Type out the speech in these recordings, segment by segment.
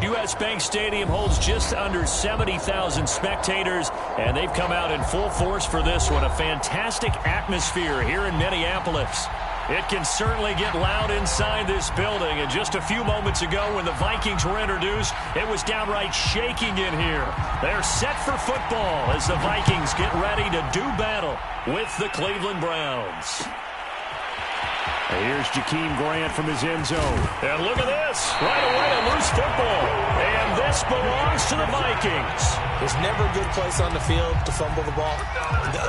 U.S. Bank Stadium holds just under 70,000 spectators, and they've come out in full force for this one. A fantastic atmosphere here in Minneapolis. It can certainly get loud inside this building, and just a few moments ago when the Vikings were introduced, it was downright shaking in here. They're set for football as the Vikings get ready to do battle with the Cleveland Browns. Here's Jakeem Grant from his end zone. And look at this. Right away, a loose football. And this belongs to the Vikings. There's never a good place on the field to fumble the ball.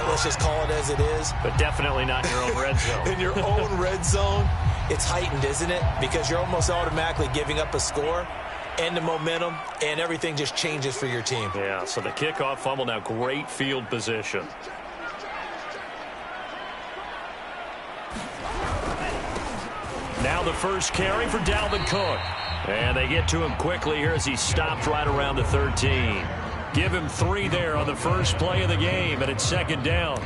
Let's just call it as it is. But definitely not in your own red zone. In your own red zone, it's heightened, isn't it? Because you're almost automatically giving up a score and the momentum, and everything just changes for your team. Yeah, so the kickoff fumble, now great field position. Now the first carry for Dalvin Cook. And they get to him quickly here as he stopped right around the 13. Give him 3 there on the first play of the game, and it's second down.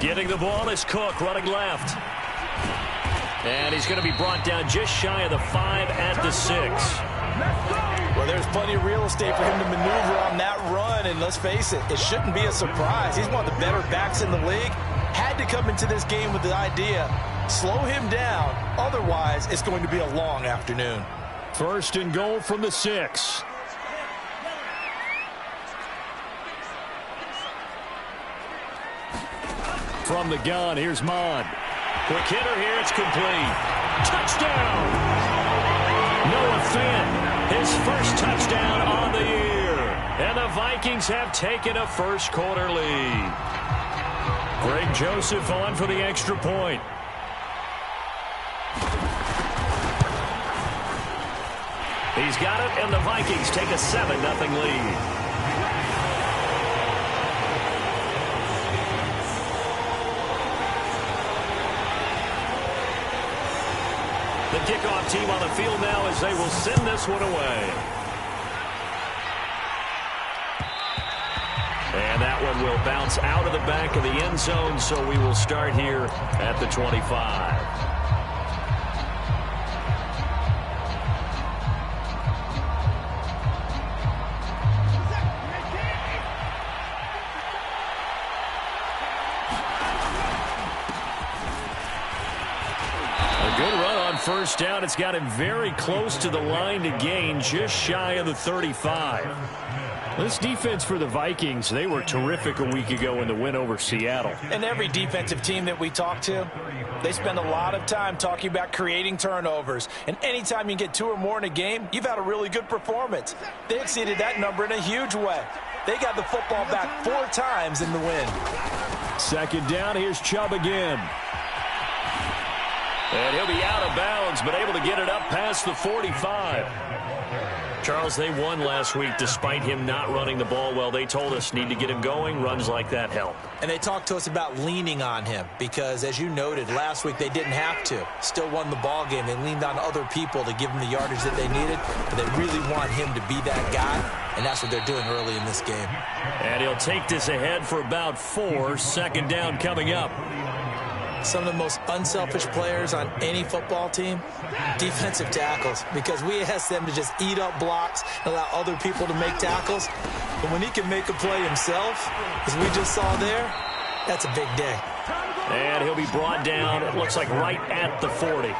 Getting the ball is Cook, running left. And he's going to be brought down just shy of the 5 at the 6. Well, there's plenty of real estate for him to maneuver on that run, and let's face it, it shouldn't be a surprise. He's one of the better backs in the league. Had to come into this game with the idea, slow him down, otherwise it's going to be a long afternoon. First and goal from the 6. From the gun, here's Mond. Quick hitter here, it's complete. Touchdown! Noah Fant, his first touchdown on the year. And the Vikings have taken a first-quarter lead. Greg Joseph on for the extra point. He's got it, and the Vikings take a 7-0 lead. The kickoff team on the field now as they will send this one away. And that one will bounce out of the back of the end zone, so we will start here at the 25. First down, it's got him very close to the line to gain, just shy of the 35. This defense for the Vikings, they were terrific a week ago in the win over Seattle. And every defensive team that we talk to, they spend a lot of time talking about creating turnovers. And anytime you get 2 or more in a game, you've had a really good performance. They exceeded that number in a huge way. They got the football back 4 times in the win. Second down, here's Chubb again. And he'll be out of bounds, but able to get it up past the 45. Charles, they won last week despite him not running the ball well. They told us need to get him going. Runs like that help. And they talked to us about leaning on him because, as you noted, last week they didn't have to. Still won the ball game. They leaned on other people to give them the yardage that they needed, but they really want him to be that guy, and that's what they're doing early in this game. And he'll take this ahead for about 4. Second down coming up. Some of the most unselfish players on any football team, defensive tackles, because we ask them to just eat up blocks and allow other people to make tackles. But when he can make a play himself, as we just saw there, that's a big day. And he'll be brought down, it looks like right at the 40.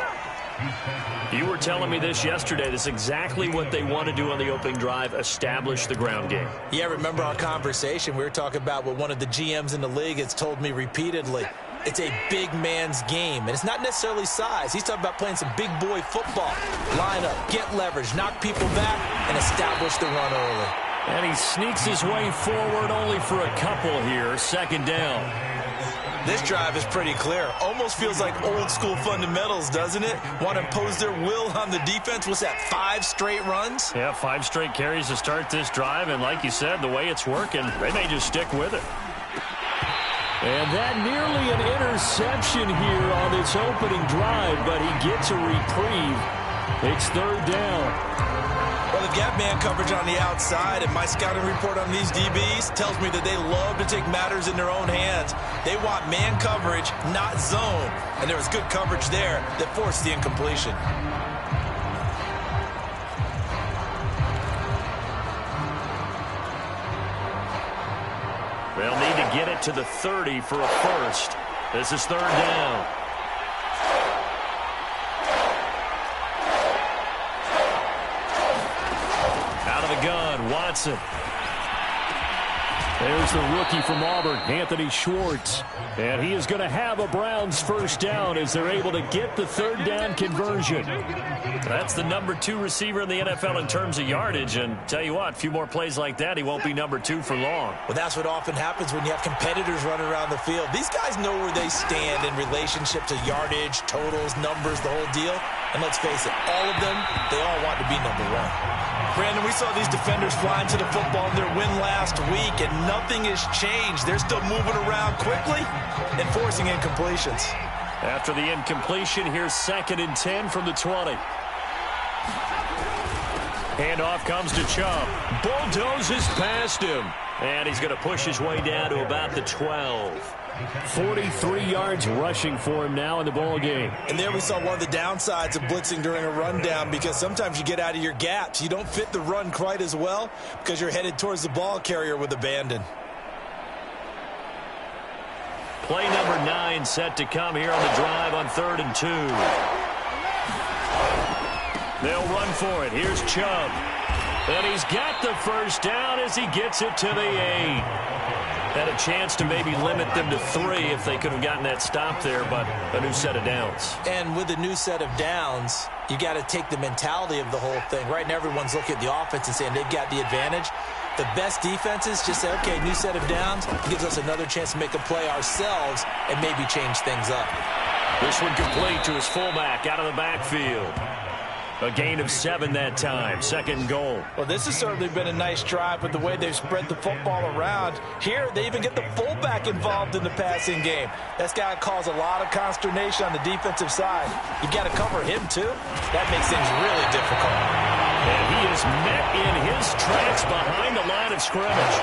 You were telling me this yesterday. This is exactly what they want to do on the opening drive, establish the ground game. Yeah, remember our conversation? We were talking about what one of the GMs in the league has told me repeatedly. It's a big man's game, and it's not necessarily size. He's talking about playing some big boy football. Line up, get leverage, knock people back, and establish the run early. And he sneaks his way forward only for a couple here. Second down. This drive is pretty clear. Almost feels like old school fundamentals, doesn't it? Want to impose their will on the defense. What's that, 5 straight runs? Yeah, 5 straight carries to start this drive, and like you said, the way it's working, they may just stick with it. And that nearly an interception here on this opening drive, but he gets a reprieve. It's third down. Well, they've got man coverage on the outside, and my scouting report on these DBs tells me that they love to take matters in their own hands. They want man coverage, not zone. And there was good coverage there that forced the incompletion. They'll need to get it to the 30 for a first. This is third down. Out of the gun, Watson. There's the rookie from Auburn, Anthony Schwartz. And he is going to have a Browns first down as they're able to get the third down conversion. That's the number 2 receiver in the NFL in terms of yardage. And tell you what, a few more plays like that, he won't be number 2 for long. Well, that's what often happens when you have competitors running around the field. These guys know where they stand in relationship to yardage, totals, numbers, the whole deal. And let's face it, all of them, they all want to be number 1. Brandon, we saw these defenders flying to the football in their win last week, and nothing has changed. They're still moving around quickly and forcing incompletions. After the incompletion, here's 2nd and 10 from the 20. Handoff comes to Chubb. Bulldozes past him. And he's going to push his way down to about the 12. 43 yards rushing for him now in the ball game. And there we saw one of the downsides of blitzing during a rundown, because sometimes you get out of your gaps. You don't fit the run quite as well because you're headed towards the ball carrier with abandon. Play number 9 set to come here on the drive on 3rd and 2. They'll run for it. Here's Chubb. And he's got the first down as he gets it to the 8. Had a chance to maybe limit them to 3 if they could have gotten that stop there, but a new set of downs. And with a new set of downs, you got to take the mentality of the whole thing. Right now, everyone's looking at the offense and saying they've got the advantage. The best defenses just say, okay, new set of downs, gives us another chance to make a play ourselves and maybe change things up. This one complete to his fullback out of the backfield. A gain of 7 that time. 2nd goal. Well, this has certainly been a nice drive with the way they've spread the football around. Here, they even get the fullback involved in the passing game. That's got to cause a lot of consternation on the defensive side. You've got to cover him, too. That makes things really difficult. And he is met in his tracks behind the line of scrimmage.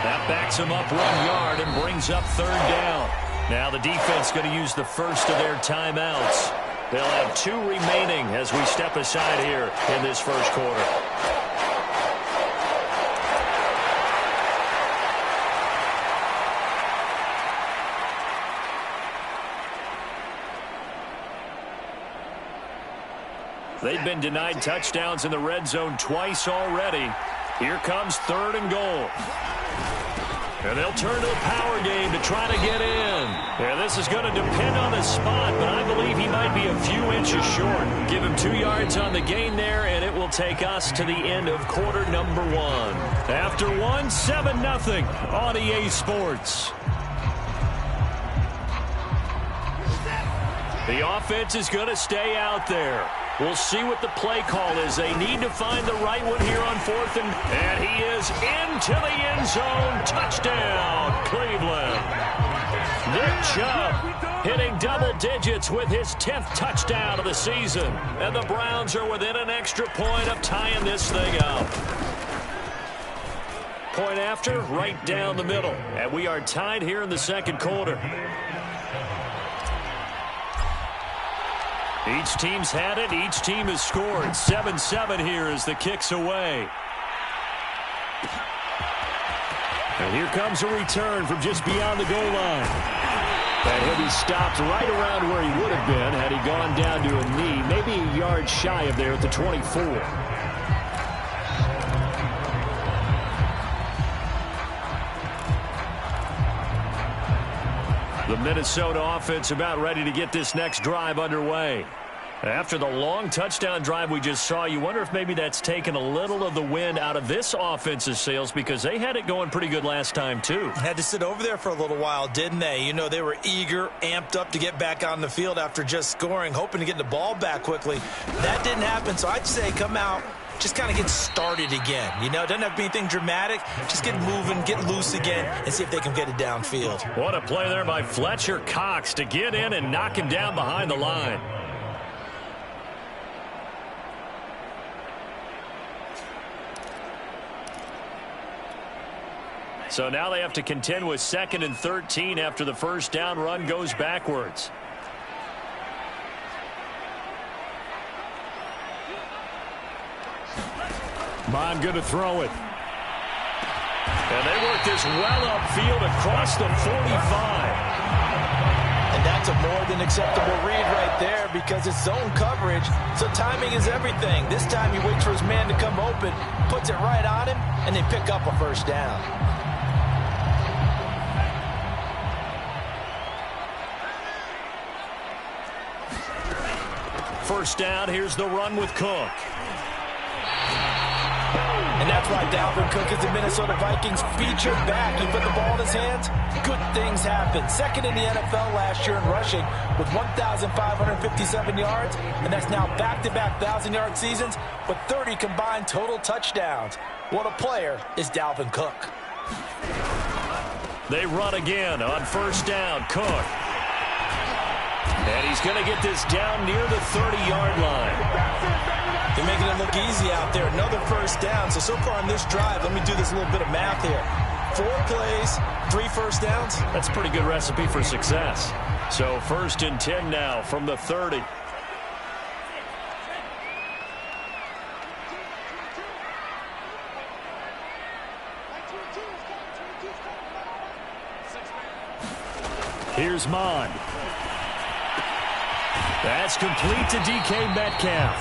That backs him up 1 yard and brings up 3rd down. Now the defense going to use the first of their timeouts. They'll have 2 remaining as we step aside here in this first quarter. They've been denied touchdowns in the red zone twice already. Here comes 3rd and goal. And they'll turn to the power game to try to get in. Yeah, this is going to depend on the spot, but I believe he might be a few inches short. Give him 2 yards on the gain there, and it will take us to the end of quarter number 1. After 1, 7-0 on EA Sports. The offense is going to stay out there. We'll see what the play call is. They need to find the right one here on 4th, and he is into the end zone. Touchdown, Cleveland. Nick Chubb hitting double digits with his 10th touchdown of the season. And the Browns are within an extra point of tying this thing up. Point after, right down the middle. And we are tied here in the 2nd quarter. Each team's had it. Each team has scored. 7-7 here as the kick's away. And here comes a return from just beyond the goal line. And he'll be stopped right around where he would have been had he gone down to a knee, maybe a yard shy of there at the 24. The Minnesota offense about ready to get this next drive underway. After the long touchdown drive we just saw, you wonder if maybe that's taken a little of the wind out of this offense's sails, because they had it going pretty good last time, too. Had to sit over there for a little while, didn't they? You know, they were eager, amped up to get back on the field after just scoring, hoping to get the ball back quickly. That didn't happen, so I'd say come out, just kind of get started again. You know, doesn't have to be anything dramatic. Just get moving, get loose again, and see if they can get it downfield. What a play there by Fletcher Cox to get in and knock him down behind the line. So now they have to contend with 2nd and 13 after the first down run goes backwards. Mon going to throw it. And they work this well upfield across the 45. And that's a more than acceptable read right there because it's zone coverage, so timing is everything. This time he waits for his man to come open, puts it right on him, and they pick up a first down. First down, here's the run with Cook. And that's why Dalvin Cook is the Minnesota Vikings featured back. He put the ball in his hands, good things happen. Second in the NFL last year in rushing with 1,557 yards, and that's now back-to-back 1,000-yard seasons with 30 combined total touchdowns. What a player is Dalvin Cook. They run again on first down, Cook. And he's going to get this down near the 30-yard line. They're making it look easy out there. Another first down. So far on this drive, let me do this little bit of math here. 4 plays, 3 first downs. That's a pretty good recipe for success. So 1st and 10 now from the 30. Here's Mon. That's complete to DK Metcalf.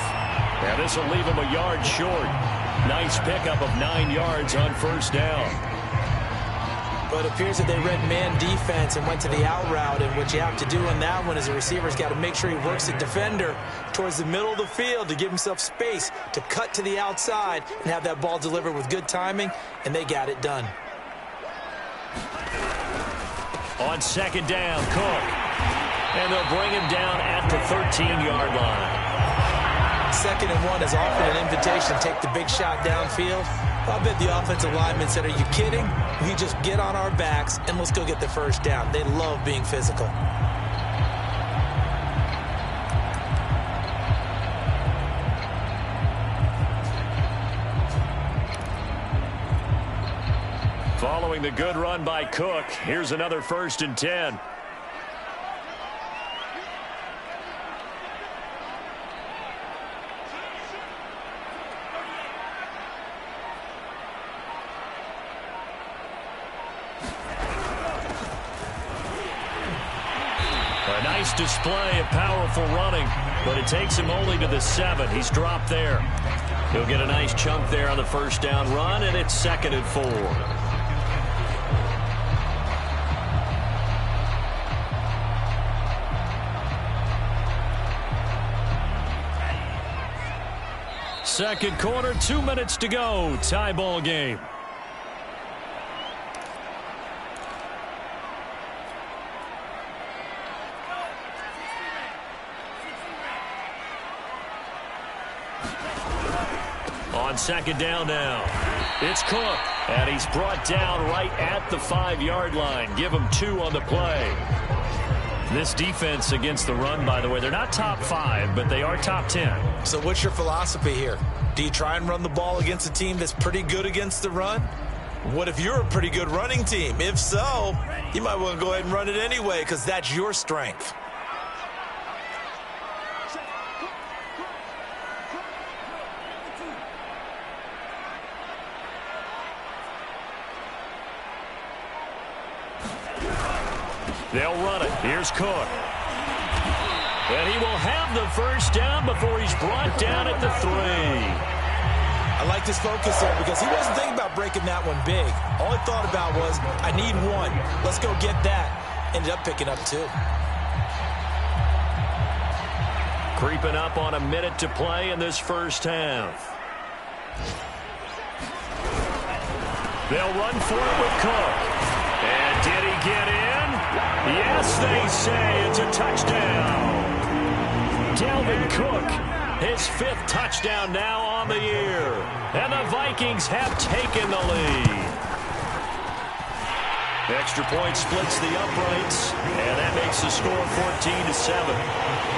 And this will leave him a yard short. Nice pickup of 9 yards on first down. But it appears that they read man defense and went to the out route. And what you have to do in that one is the receiver's got to make sure he works the defender towards the middle of the field to give himself space to cut to the outside and have that ball delivered with good timing. And they got it done. On 2nd down, Cook. And they'll bring him down at the 13-yard line. 2nd and 1 is offered an invitation to take the big shot downfield. I bet the offensive lineman said, are you kidding? We just get on our backs and let's go get the first down. They love being physical. Following the good run by Cook, here's another 1st and 10. A nice display of powerful running, but it takes him only to the 7. He's dropped there. He'll get a nice chunk there on the first down run, and it's 2nd and 4. Second quarter, 2 minutes to go. Tie ball game. On 2nd down now. It's Cook. And he's brought down right at the 5-yard line. Give him 2 on the play. This defense against the run, by the way, they're not top 5, but they are top 10. So what's your philosophy here? Do you try and run the ball against a team that's pretty good against the run? What if you're a pretty good running team? If so, you might want to go ahead and run it anyway because that's your strength. They'll run it. Here's Cook. And he will have the first down before he's brought down at the 3. I like this focus there because he wasn't thinking about breaking that one big. All he thought about was, I need 1. Let's go get that. Ended up picking up 2. Creeping up on a minute to play in this first half. They'll run for it with Cook. And did he get in? Yes, they say it's a touchdown. Dalvin Cook His 5th touchdown now on the year. And the Vikings have taken the lead. Extra point splits the uprights, and that makes the score 14-7.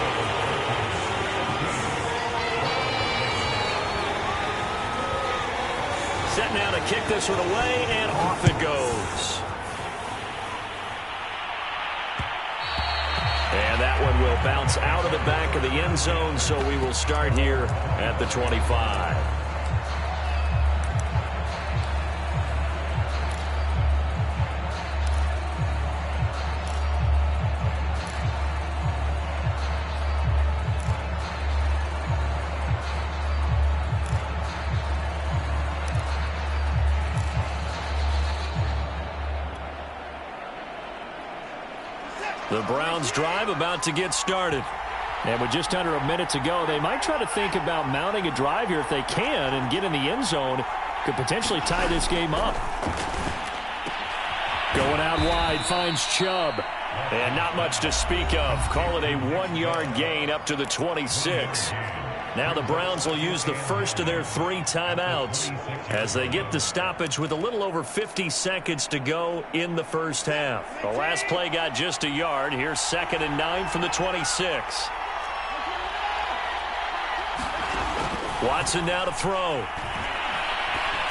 Set now to kick this one away, and off it goes. And that one will bounce out of the back of the end zone, so we will start here at the 25. The Browns drive about to get started. And with just under a minute to go, they might try to think about mounting a drive here if they can and get in the end zone. Could potentially tie this game up. Going out wide, finds Chubb. And not much to speak of. Call it a 1-yard gain up to the 26. Now the Browns will use the first of their 3 timeouts as they get the stoppage with a little over 50 seconds to go in the first half. The last play got just a yard. Here's 2nd and 9 from the 26. Watson now to throw.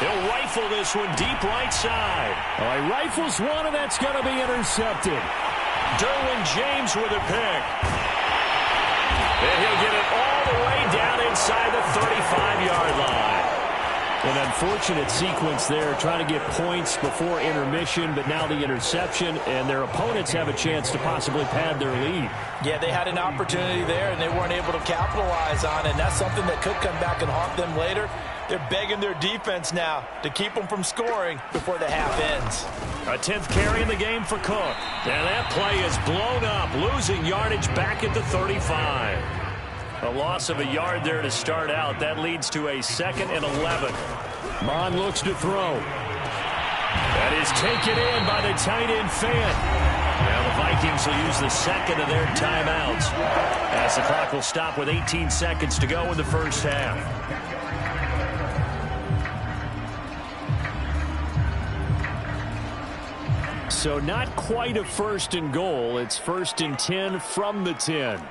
He'll rifle this one deep right side. He rifles one, and that's going to be intercepted. Derwin James with a pick. And he'll get it all the way down inside the 35-yard line. An unfortunate sequence there, trying to get points before intermission, but now the interception, and their opponents have a chance to possibly pad their lead. Yeah, they had an opportunity there, and they weren't able to capitalize on it, and that's something that could come back and haunt them later. They're begging their defense now to keep them from scoring before the half ends. A 10th carry in the game for Cook. And that play is blown up, losing yardage back at the 35. A loss of a yard there to start out. That leads to a 2nd and 11. Mon looks to throw. That is taken in by the tight end Fant. Now the Vikings will use the 2nd of their timeouts as the clock will stop with 18 seconds to go in the first half. So not quite a 1st and goal. It's 1st and 10 from the 10.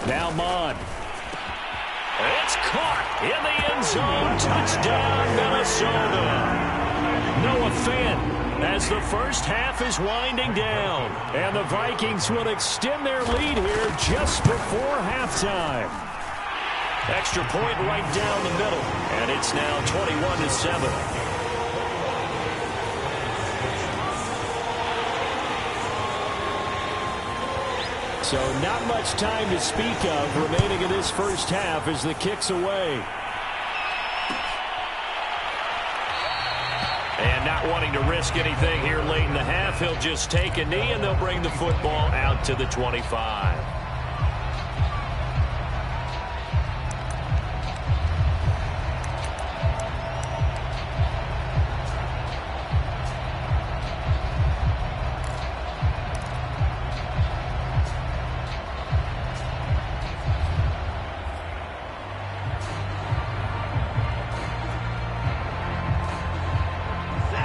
Now Mon. It's caught in the end zone. Touchdown, Minnesota. Noah Fant as the first half is winding down. And the Vikings will extend their lead here just before halftime. Extra point right down the middle. And it's now 21-7. So not much time to speak of remaining in this first half as the kick's away. And not wanting to risk anything here late in the half, he'll just take a knee and they'll bring the football out to the 25.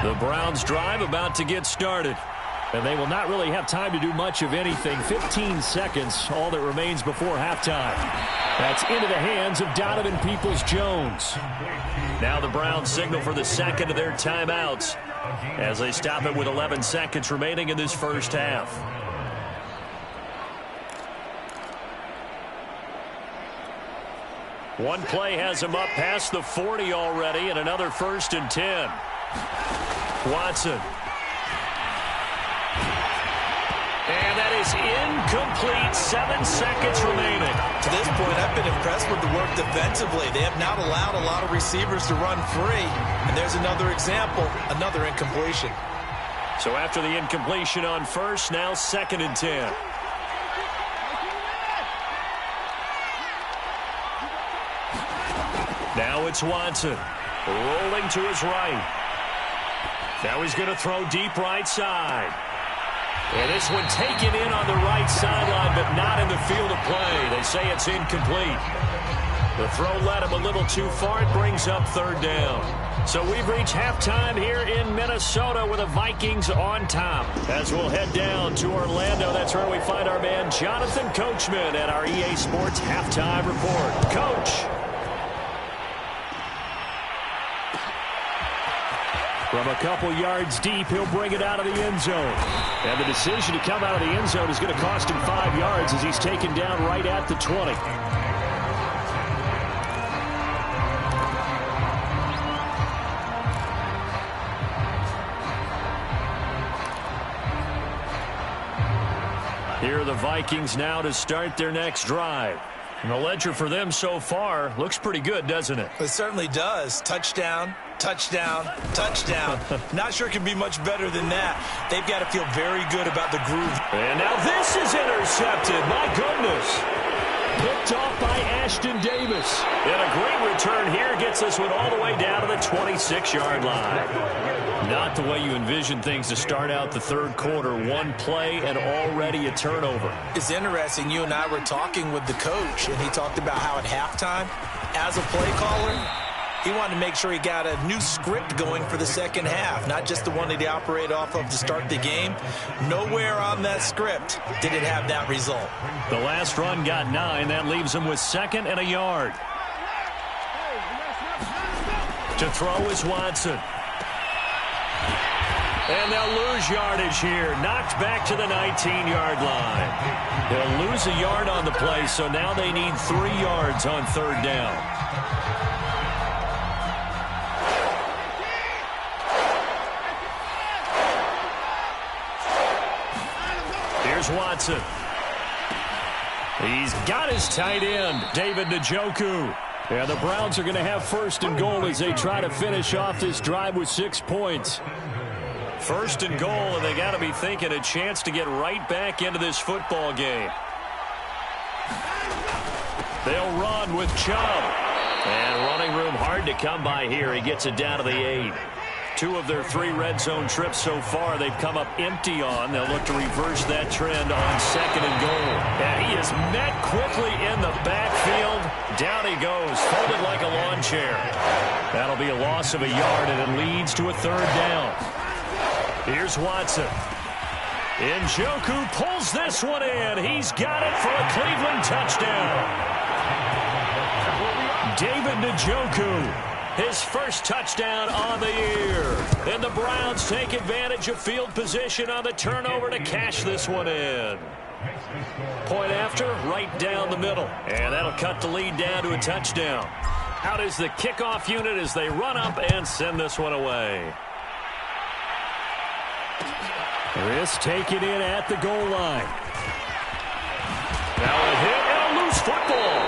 The Browns drive about to get started. And they will not really have time to do much of anything. 15 seconds, all that remains before halftime. That's into the hands of Donovan Peoples-Jones. Now the Browns signal for the 2nd of their timeouts as they stop it with 11 seconds remaining in this first half. One play has him up past the 40 already, and another 1st and 10. Watson. And that is incomplete. 7 seconds remaining. To this point, I've been impressed with the work defensively. They have not allowed a lot of receivers to run free. And there's another example, another incompletion. So after the incompletion on first, now 2nd and 10. Now it's Watson. Rolling to his right. Now he's going to throw deep right side. And this one taken in on the right sideline, but not in the field of play. They say it's incomplete. The throw led him a little too far. It brings up third down. So we've reached halftime here in Minnesota with the Vikings on top. As we'll head down to Orlando, that's where we find our man Jonathan Coachman at our EA Sports Halftime Report. Coach. From a couple yards deep, he'll bring it out of the end zone. And the decision to come out of the end zone is going to cost him 5 yards as he's taken down right at the 20. Here are the Vikings now to start their next drive. And the ledger for them so far looks pretty good, doesn't it? It certainly does. Touchdown, touchdown, touchdown. Not sure it can be much better than that. They've got to feel very good about the groove. And now this is intercepted. My goodness. Picked off by Ashton Davis. And a great return here gets this one all the way down to the 26-yard line. Not the way you envision things to start out the third quarter. One play and already a turnover. It's interesting. You and I were talking with the coach, and he talked about how at halftime, as a play caller, he wanted to make sure he got a new script going for the second half, not just the one that he operated off of to start the game. Nowhere on that script did it have that result. The last run got 9. That leaves him with 2nd and a yard. To throw is Watson. And they'll lose yardage here. Knocked back to the 19-yard line. They'll lose a yard on the play, so now they need 3 yards on third down. Here's Watson. He's got his tight end, David Njoku. And the Browns are going to have 1st and goal as they try to finish off this drive with 6 points. 1st and goal, and they got to be thinking a chance to get right back into this football game. They'll run with Chubb. And running room hard to come by here. He gets it down to the 8. 2 of their 3 red zone trips so far they've come up empty on. They'll look to reverse that trend on 2nd and goal. And he is met quickly in the backfield. Down he goes, folded like a lawn chair. That'll be a loss of a yard, and it leads to a 3rd down. Here's Watson. Njoku pulls this one in. He's got it for a Cleveland touchdown. David Njoku, his 1st touchdown on the year. And the Browns take advantage of field position on the turnover to cash this one in. Point after, right down the middle. And that'll cut the lead down to a touchdown. Out is the kickoff unit as they run up and send this one away. Chris taking in at the goal line. Now a hit and a loose football.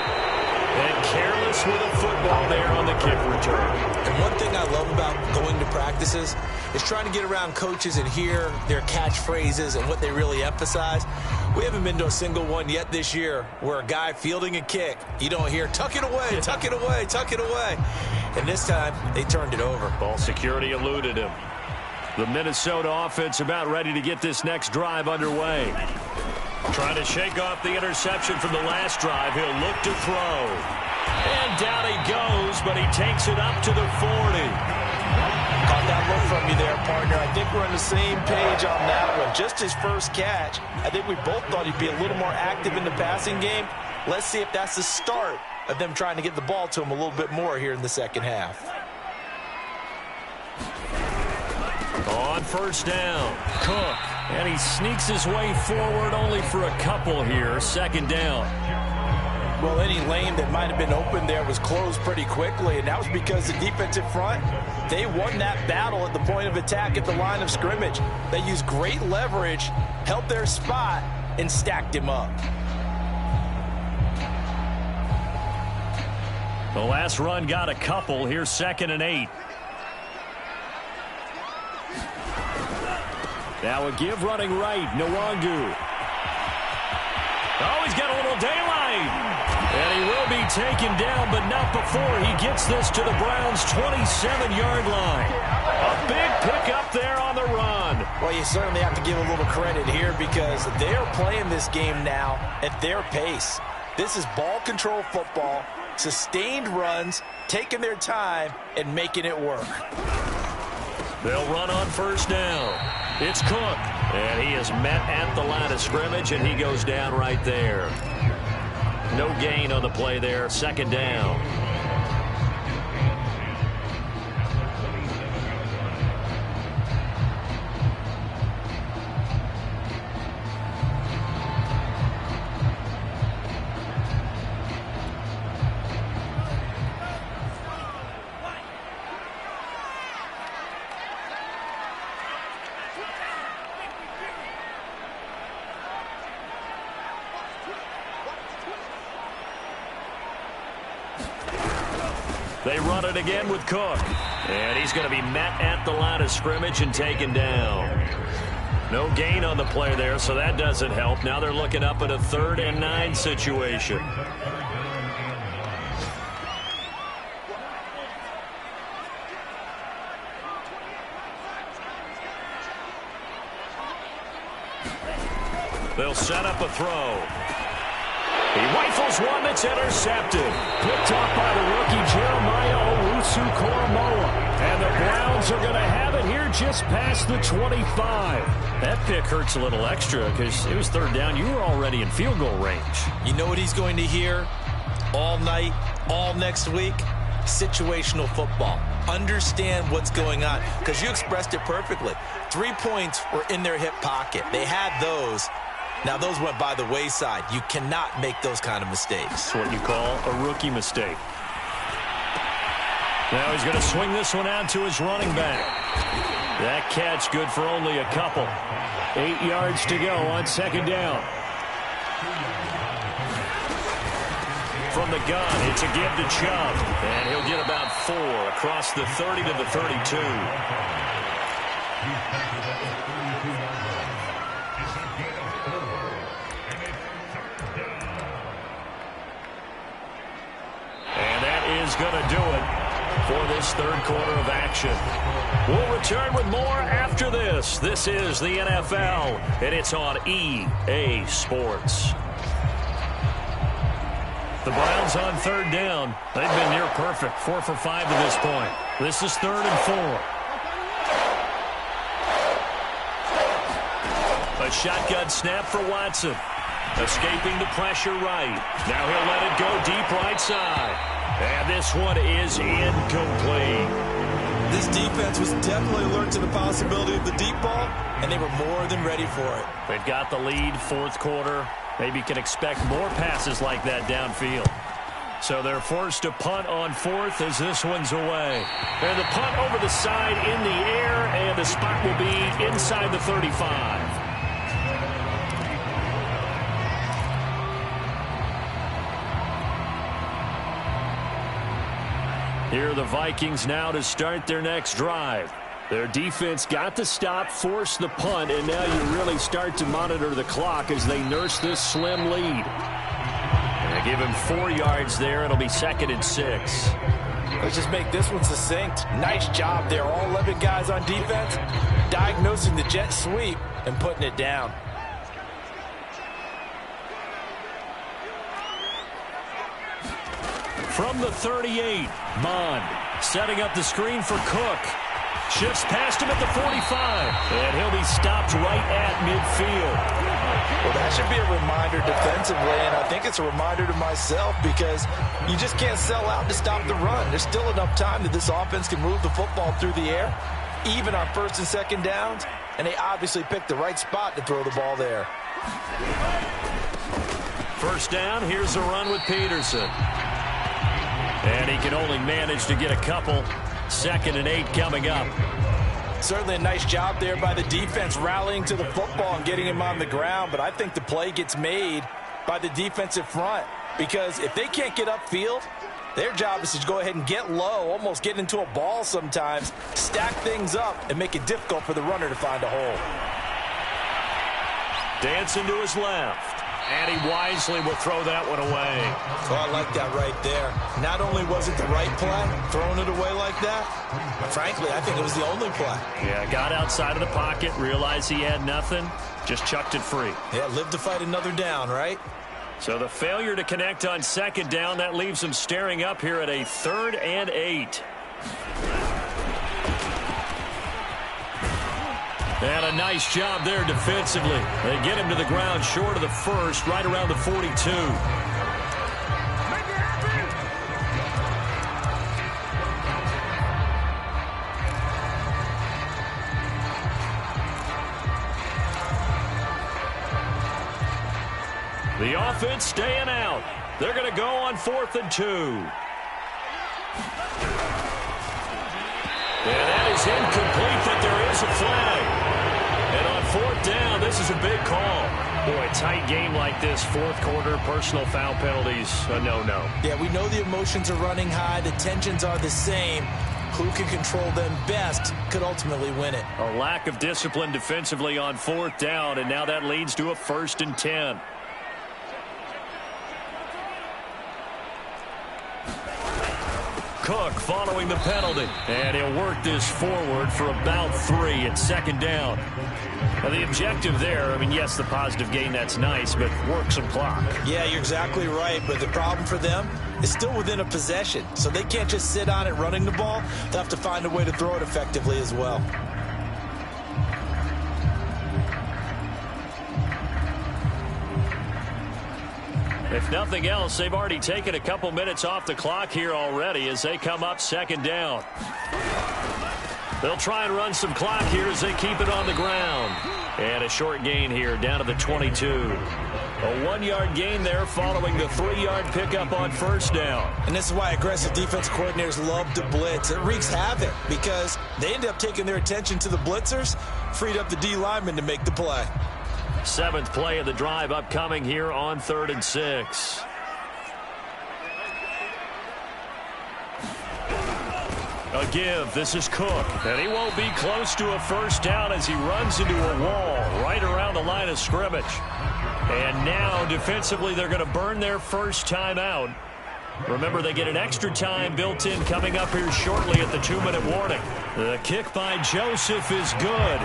And careless with a football there on the kick return. And one thing I love about going to practices is trying to get around coaches and hear their catchphrases and what they really emphasize. We haven't been to a single one yet this year where a guy fielding a kick, you don't hear, tuck it away, tuck it away, tuck it away. And this time, they turned it over. Ball security eluded him. The Minnesota offense about ready to get this next drive underway. Trying to shake off the interception from the last drive. He'll look to throw. And down he goes, but he takes it up to the 40. Caught that look from you there, partner. I think we're on the same page on that one. Just his first catch. I think we both thought he'd be a little more active in the passing game. Let's see if that's the start of them trying to get the ball to him a little bit more here in the second half. On 1st down, Cook. And he sneaks his way forward only for a couple here. 2nd down. Well, any lane that might have been open there was closed pretty quickly, and that was because the defensive front, they won that battle at the point of attack at the line of scrimmage. They used great leverage, held their spot, and stacked him up. The last run got a couple. Here's 2nd and 8. Now a give running right, Nwangu. Oh, he's got a little daylight. And he will be taken down, but not before he gets this to the Browns' 27-yard line. A big pickup there on the run. Well, you certainly have to give a little credit here because they're playing this game now at their pace. This is ball control football, sustained runs, taking their time, and making it work. They'll run on first down. It's Cook, and he is met at the line of scrimmage, and he goes down right there. No gain on the play there, second down. They run it again with Cook. And he's going to be met at the line of scrimmage and taken down. No gain on the play there, so that doesn't help. Now they're looking up at a 3rd and 9 situation. They'll set up a throw. He rifles one that's intercepted. Picked off by the rookie Jeremiah Owusu-Koramoah. And the Browns are going to have it here just past the 25. That pick hurts a little extra because it was 3rd down. You were already in field goal range. You know what he's going to hear all night, all next week? Situational football. Understand what's going on because you expressed it perfectly. 3 points were in their hip pocket. They had those. Now, those went by the wayside. You cannot make those kind of mistakes. That's what you call a rookie mistake. Now he's going to swing this one out to his running back. That catch good for only a couple. 8 yards to go on second down. From the gun, it's a give to Chubb. And he'll get about 4 across the 30 to the 32. Is going to do it for this 3rd quarter of action. We'll return with more after this. This is the NFL, and it's on EA Sports. The Browns on 3rd down. They've been near perfect, 4 for 5 to this point. This is 3rd and 4. A shotgun snap for Watson. Escaping the pressure right. Now he'll let it go deep right side. And this one is incomplete. This defense was definitely alert to the possibility of the deep ball, and they were more than ready for it. They've got the lead, 4th quarter. Maybe can expect more passes like that downfield. So they're forced to punt on 4th as this one's away. And the punt over the side in the air, and the spot will be inside the 35. Here are the Vikings now to start their next drive. Their defense got the stop, forced the punt, and now you really start to monitor the clock as they nurse this slim lead. And they give him 4 yards there. It'll be 2nd and 6. Let's just make this one succinct. Nice job there. All 11 guys on defense diagnosing the jet sweep and putting it down. From the 38, Mond setting up the screen for Cook. Shifts past him at the 45, and he'll be stopped right at midfield. Well, that should be a reminder defensively, and I think it's a reminder to myself because you just can't sell out to stop the run. There's still enough time that this offense can move the football through the air, even on 1st and 2nd downs, and they obviously picked the right spot to throw the ball there. First down, here's a run with Peterson. And he can only manage to get a couple. 2nd and 8 coming up. Certainly a nice job there by the defense rallying to the football and getting him on the ground, but I think the play gets made by the defensive front because if they can't get upfield, their job is to go ahead and get low, almost get into a ball sometimes, stack things up, and make it difficult for the runner to find a hole. Dancing to his left. And he wisely will throw that one away. Oh, I like that right there. Not only was it the right play, throwing it away like that, but frankly, I think it was the only play. Yeah, got outside of the pocket, realized he had nothing, just chucked it free. Yeah, live to fight another down, right? So the failure to connect on second down, that leaves him staring up here at a 3rd and 8. And a nice job there defensively. They get him to the ground short of the first, right around the 42. The offense staying out. They're going to go on 4th and 2. And that is incomplete, but there is a flag. And on 4th down, this is a big call. Boy, a tight game like this, 4th quarter, personal foul penalties, a no-no. Yeah, we know the emotions are running high. The tensions are the same. Who can control them best could ultimately win it. A lack of discipline defensively on 4th down, and now that leads to a 1st and 10. Cook following the penalty, and he'll work this forward for about 3 at 2nd down. Now the objective there, I mean, yes, the positive gain, that's nice, but work some clock. Yeah, you're exactly right, but the problem for them is still within a possession, so they can't just sit on it running the ball. They'll have to find a way to throw it effectively as well. If nothing else, they've already taken a couple minutes off the clock here already as they come up 2nd down. They'll try and run some clock here as they keep it on the ground. And a short gain here down to the 22. A 1-yard gain there following the 3-yard pickup on 1st down. And this is why aggressive defense coordinators love to blitz. It wreaks havoc because they end up taking their attention to the blitzers, freed up the D lineman to make the play. 7th play of the drive upcoming here on 3rd and 6. A give. This is Cook. And he won't be close to a 1st down as he runs into a wall right around the line of scrimmage. And now defensively they're going to burn their first time out. Remember, they get an extra time built in coming up here shortly at the 2-minute warning. The kick by Joseph is good.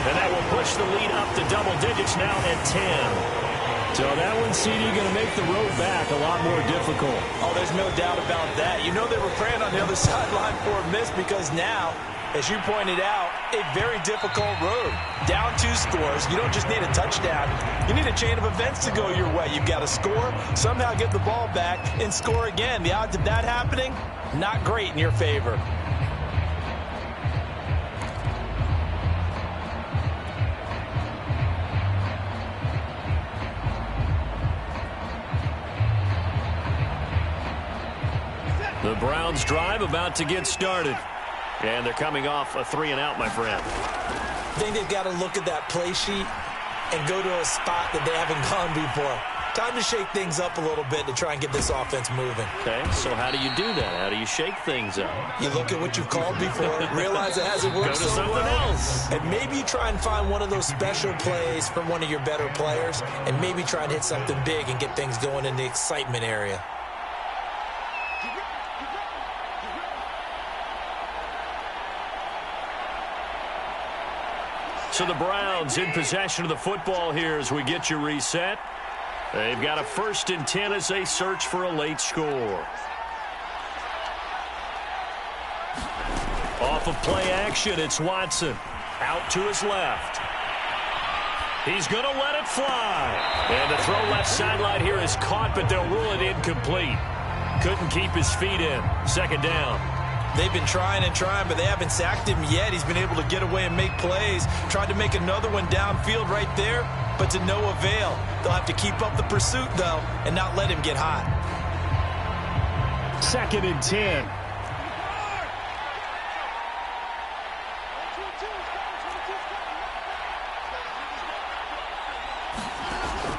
And that will push the lead up to double digits now at 10. So that one, CD, going to make the road back a lot more difficult. Oh, there's no doubt about that. You know they were praying on the other sideline for a miss because now, as you pointed out, a very difficult road. Down 2 scores. You don't just need a touchdown. You need a chain of events to go your way. You've got to score, somehow get the ball back, and score again. The odds of that happening, not great in your favor. The Browns drive about to get started. And they're coming off a 3-and-out, my friend. I think they've got to look at that play sheet and go to a spot that they haven't gone before. Time to shake things up a little bit to try and get this offense moving. Okay, so how do you do that? How do you shake things up? You look at what you've called before, realize it hasn't worked so well, and maybe you try and find one of those special plays from one of your better players, and maybe try and hit something big and get things going in the excitement area. So the Browns in possession of the football here as we get you reset. They've got a 1st and 10 as they search for a late score. Off of play action, it's Watson. Out to his left. He's going to let it fly. And the throw left sideline here is caught, but they'll rule it incomplete. Couldn't keep his feet in. 2nd down. They've been trying and trying, but they haven't sacked him yet. He's been able to get away and make plays. Tried to make another one downfield right there, but to no avail. They'll have to keep up the pursuit, though, and not let him get hot. 2nd and 10.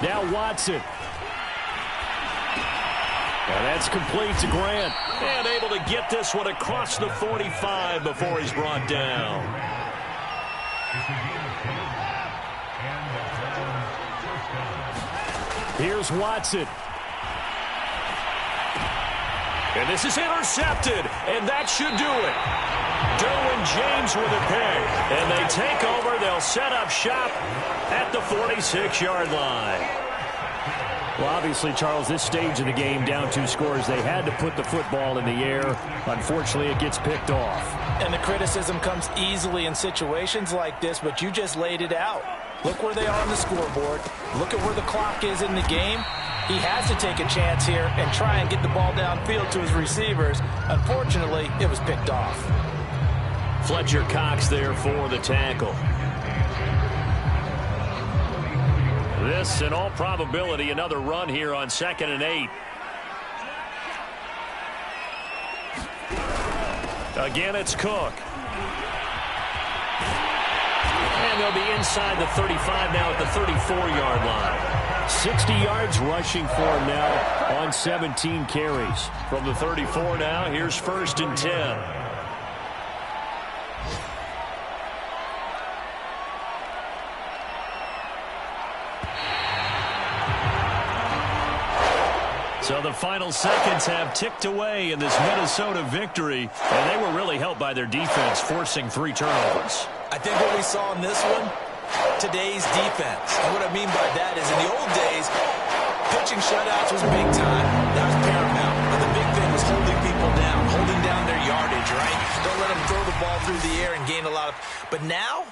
Now Watson. And that's complete to Grant. And able to get this one across the 45 before he's brought down. Here's Watson. And this is intercepted, and that should do it. Derwin James with a pick, and they take over. They'll set up shop at the 46-yard line. Well, obviously, Charles, this stage of the game, down 2 scores, they had to put the football in the air. Unfortunately, it gets picked off. And the criticism comes easily in situations like this, but you just laid it out. Look where they are on the scoreboard. Look at where the clock is in the game. He has to take a chance here and try and get the ball downfield to his receivers. Unfortunately, it was picked off. Fletcher Cox there for the tackle. This, in all probability, another run here on 2nd and 8. Again, it's Cook. And they'll be inside the 35 now at the 34-yard line. 60 yards rushing for him now on 17 carries. From the 34 now, here's 1st and 10. So the final seconds have ticked away in this Minnesota victory, and they were really helped by their defense, forcing 3 turnovers. I think what we saw in this one, today's defense. And what I mean by that is in the old days, pitching shutouts was big time. That was paramount. But the big thing was holding people down, holding down their yardage, right? Don't let them throw the ball through the air and gain a lot of... But now,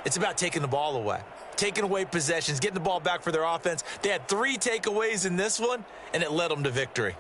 it's about taking the ball away. Taking away possessions, getting the ball back for their offense. They had 3 takeaways in this one, and it led them to victory.